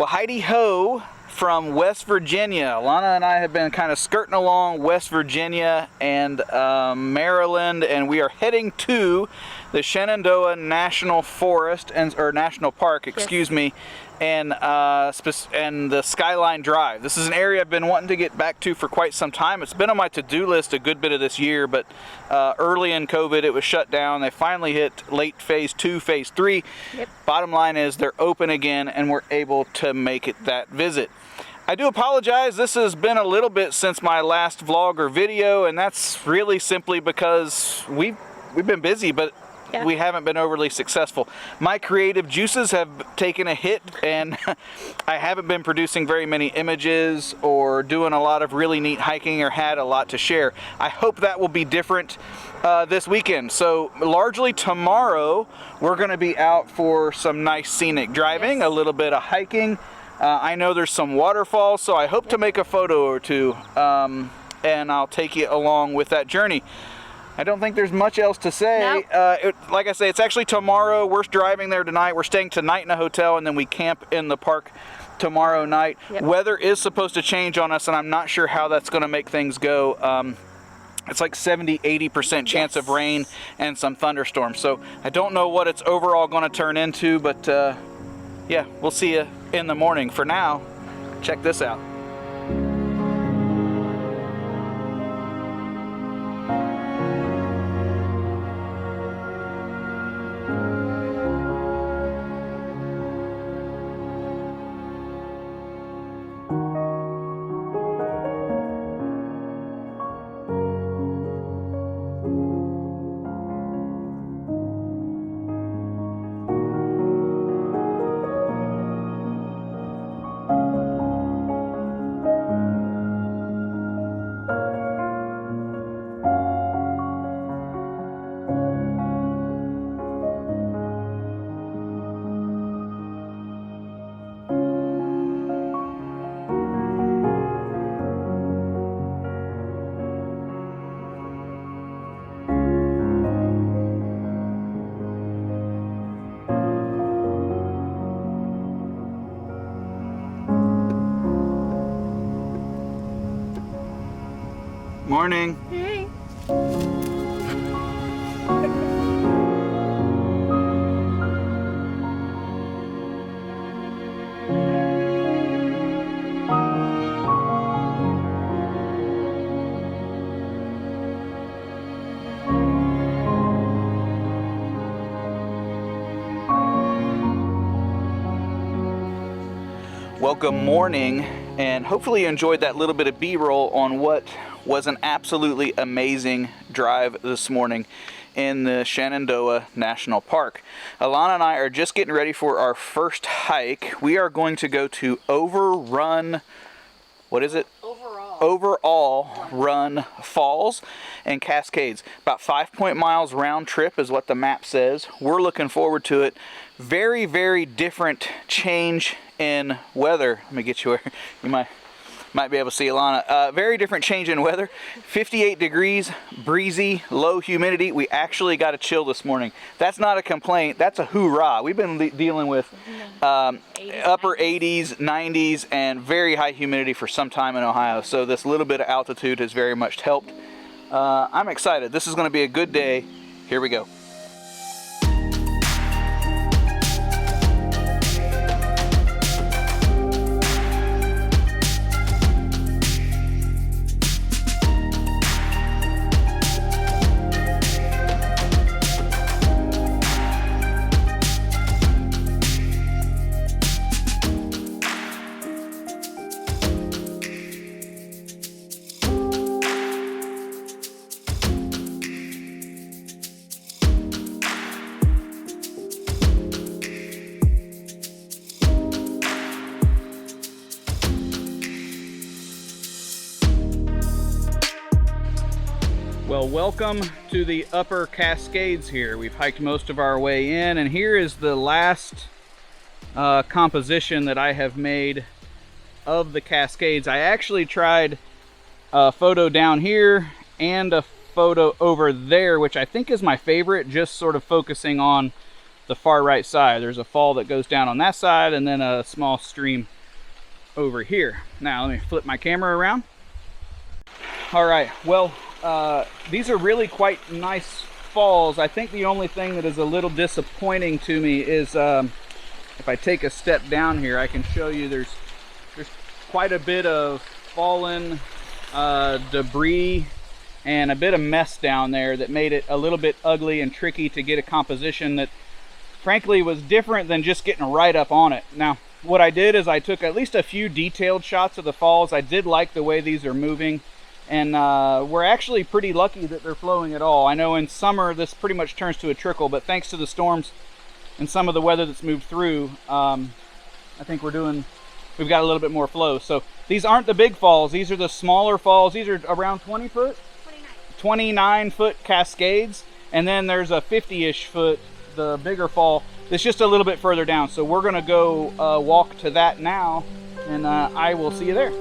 Well, Heidi Ho from West Virginia. Lana and I have been kind of skirting along West Virginia and Maryland, and we are heading to the Shenandoah National Forest or National Park, excuse me, and the Skyline Drive. This is an area I've been wanting to get back to for quite some time. It's been on my to-do list a good bit of this year, but early in COVID it was shut down. They finally hit late phase 2, phase 3. Yep. Bottom line is they're open again and we're able to make it that visit. I do apologize, this has been a little bit since my last vlog or video, and that's really simply because we've been busy, but we haven't been overly successful. My creative juices have taken a hit, and I haven't been producing very many images or doing a lot of really neat hiking or had a lot to share. I hope that will be different this weekend. So largely tomorrow, we're gonna be out for some nice scenic driving, a little bit of hiking. I know there's some waterfalls, so I hope to make a photo or two, and I'll take you along with that journey. I don't think there's much else to say. Nope. Like I say, it's actually tomorrow. We're driving there tonight. We're staying tonight in a hotel, and then we camp in the park tomorrow night. Yep. Weather is supposed to change on us, and I'm not sure how that's going to make things go. It's like 70-80% chance of rain and some thunderstorms. So I don't know what it's overall going to turn into, but yeah, we'll see you in the morning. For now, check this out. Morning. Hey. Well, good morning, and hopefully you enjoyed that little bit of B-roll on what was an absolutely amazing drive this morning in the Shenandoah National Park. Alana and I are just getting ready for our first hike. We are going to go to Overall Run Falls and Cascades. About 5 miles round trip is what the map says. We're looking forward to it. Very, very different change in weather. Let me get you where you might be able to see Alana. Very different change in weather. 58 degrees, breezy, low humidity. We actually got a chill this morning. That's not a complaint. That's a hoorah. We've been dealing with upper 80s, 90s, and very high humidity for some time in Ohio. So this little bit of altitude has very much helped. I'm excited. This is going to be a good day. Here we go. Well, welcome to the Upper Cascades here. We've hiked most of our way in, and here is the last composition that I have made of the Cascades. I actually tried a photo down here and a photo over there, which I think is my favorite, just sort of focusing on the far right side. There's a fall that goes down on that side and then a small stream over here. Now let me flip my camera around. All right, well, these are really quite nice falls. I think the only thing that is a little disappointing to me is if I take a step down here, I can show you there's quite a bit of fallen debris and a bit of mess down there that made it a little bit ugly and tricky to get a composition that frankly was different than just getting right up on it. Now, what I did is I took at least a few detailed shots of the falls. I did like the way these are moving, and we're actually pretty lucky that they're flowing at all. I know in summer this pretty much turns to a trickle, but thanks to the storms and some of the weather that's moved through, I think we've got a little bit more flow. So these aren't the big falls. These are the smaller falls. These are around 20 foot? 29 foot cascades. And then there's a 50-ish foot, the bigger fall, that's just a little bit further down. So we're gonna go walk to that now, and I will see you there.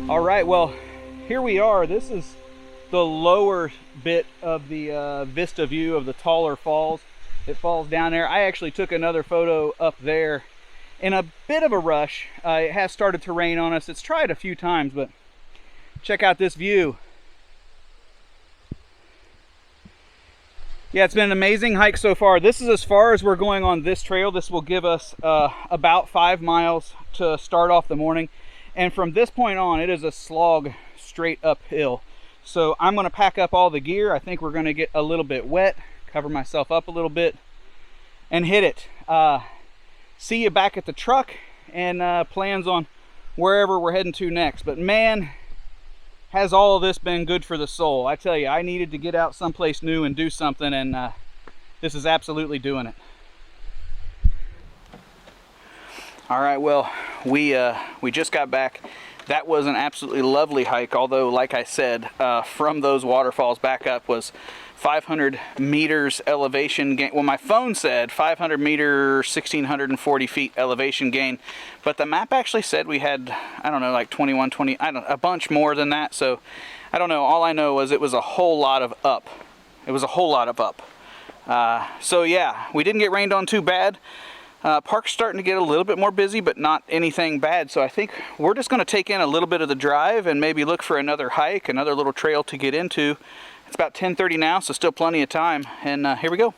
All right, well, here we are. This is the lower bit of the vista view of the taller falls. It falls down there. I actually took another photo up there in a bit of a rush. It has started to rain on us. It's tried a few times, but check out this view. Yeah, it's been an amazing hike so far. This is as far as we're going on this trail. This will give us about 5 miles to start off the morning. And from this point on, it is a slog straight uphill. So I'm gonna pack up all the gear. I think we're gonna get a little bit wet, cover myself up a little bit, and hit it. See you back at the truck, and plans on wherever we're heading to next. But man, has all of this been good for the soul. I tell you, I needed to get out someplace new and do something, and this is absolutely doing it. All right, well, we just got back. That was an absolutely lovely hike, although, like I said, from those waterfalls back up was 500 meters elevation gain. Well, my phone said 500 meter, 1,640 feet elevation gain, but the map actually said we had, I don't know, like 21, 20, a bunch more than that. So I don't know. All I know was it was a whole lot of up. It was a whole lot of up. So yeah, we didn't get rained on too bad. Park's starting to get a little bit more busy, but not anything bad. So I think we're just going to take in a little bit of the drive and maybe look for another hike, another little trail to get into. It's about 10:30 now, so still plenty of time. And here we go.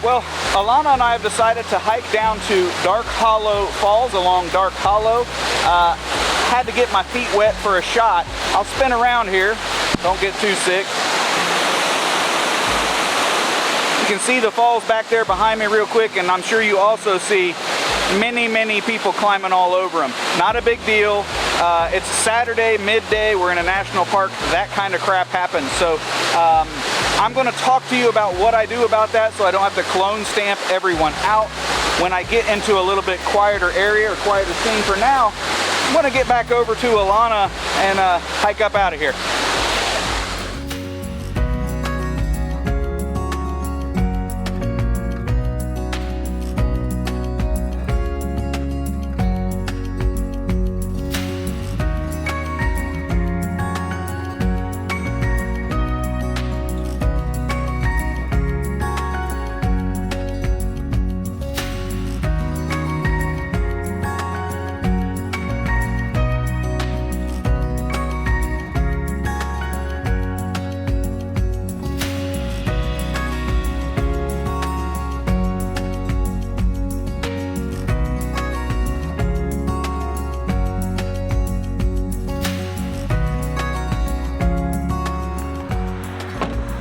well, Alana and I have decided to hike down to Dark Hollow Falls along Dark Hollow. Had to get my feet wet for a shot. I'll spin around here, don't get too sick. You can see the falls back there behind me real quick, and I'm sure you also see many people climbing all over them. Not a big deal. It's Saturday, midday, we're in a national park, that kind of crap happens. So I'm going to talk to you about what I do about that so I don't have to clone stamp everyone out when I get into a little bit quieter area or quieter scene. For now, I'm going to get back over to Alana and hike up out of here.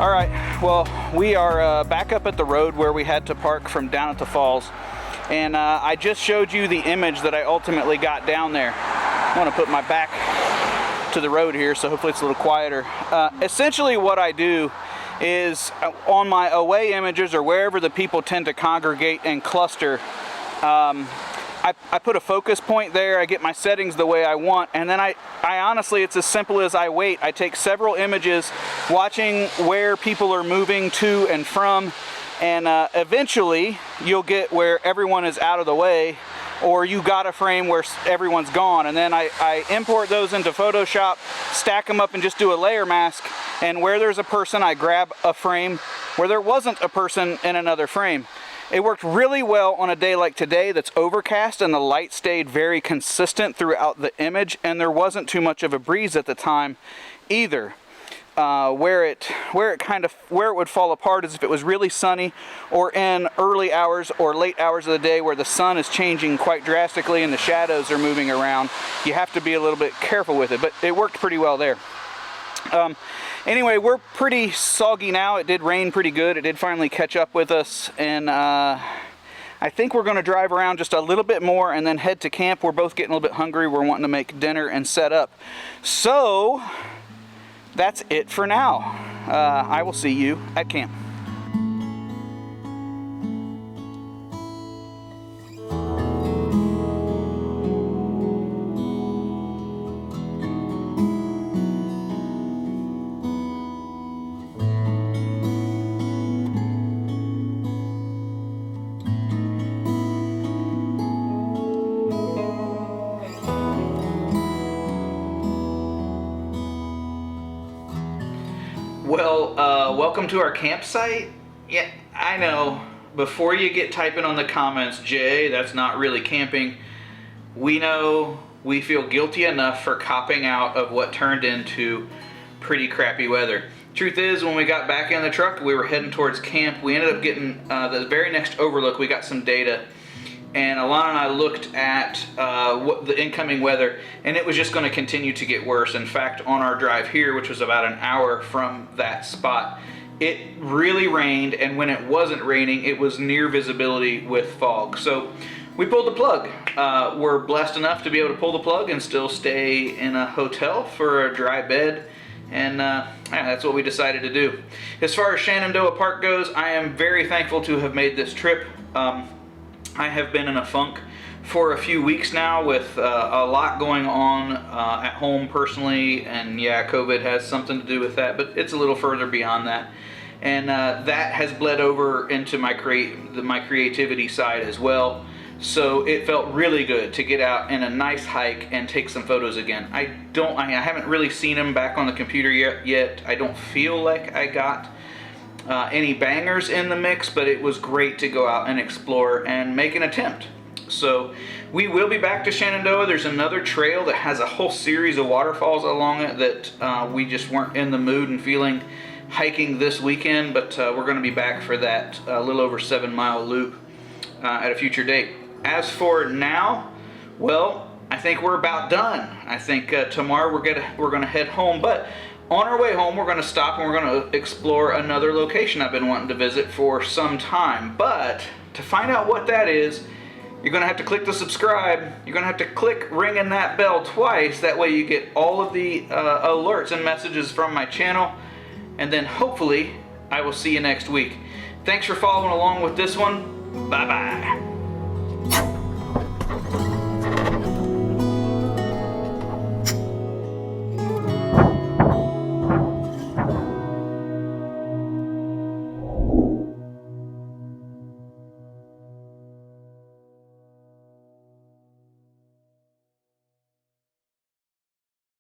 All right, well, we are back up at the road where we had to park from down at the falls. And I just showed you the image that I ultimately got down there. I want to put my back to the road here, so hopefully it's a little quieter. Essentially what I do is on my away images or wherever the people tend to congregate and cluster, I put a focus point there, I get my settings the way I want, and then I honestly, it's as simple as I wait. I take several images watching where people are moving to and from, and eventually you'll get where everyone is out of the way, or you got a frame where everyone's gone, and then I import those into Photoshop, stack them up and just do a layer mask, and where there's a person I grab a frame where there wasn't a person in another frame. It worked really well on a day like today that's overcast and the light stayed very consistent throughout the image, and there wasn't too much of a breeze at the time either. Where it would fall apart is if it was really sunny or in early hours or late hours of the day where the sun is changing quite drastically and the shadows are moving around. You have to be a little bit careful with it, but it worked pretty well there. Anyway, we're pretty soggy now. It did rain pretty good. It did finally catch up with us, and I think we're going to drive around just a little bit more and then head to camp. We're both getting a little bit hungry. We're wanting to make dinner and set up. So that's it for now. I will see you at camp. Well, welcome to our campsite. Yeah, I know. Before you get typing on the comments, Jay, that's not really camping. We know we feel guilty enough for copping out of what turned into pretty crappy weather. Truth is, when we got back in the truck, we were heading towards camp. We ended up getting the very next overlook. We got some data, and Alana and I looked at what the incoming weather, and it was just going to continue to get worse. In fact, on our drive here, which was about an hour from that spot, it really rained, and when it wasn't raining, it was near visibility with fog. So we pulled the plug. We're blessed enough to be able to pull the plug and still stay in a hotel for a dry bed, and yeah, that's what we decided to do. As far as Shenandoah Park goes, I am very thankful to have made this trip. I have been in a funk for a few weeks now with a lot going on at home personally, and yeah, COVID has something to do with that, but it's a little further beyond that. And that has bled over into my creativity side as well. So it felt really good to get out in a nice hike and take some photos again. I haven't really seen them back on the computer yet. I don't feel like I got any bangers in the mix, but it was great to go out and explore and make an attempt. So we will be back to Shenandoah. There's another trail that has a whole series of waterfalls along it that we just weren't in the mood and feeling hiking this weekend, but we're going to be back for that little over 7-mile loop at a future date. As for now, well, I think we're about done. I think tomorrow we're gonna head home, but on our way home we're gonna stop and we're gonna explore another location I've been wanting to visit for some time. But to find out what that is, you're gonna have to click the subscribe. You're gonna have to click ringing that bell twice. That way you get all of the alerts and messages from my channel. And then hopefully I will see you next week. Thanks for following along with this one. Bye bye.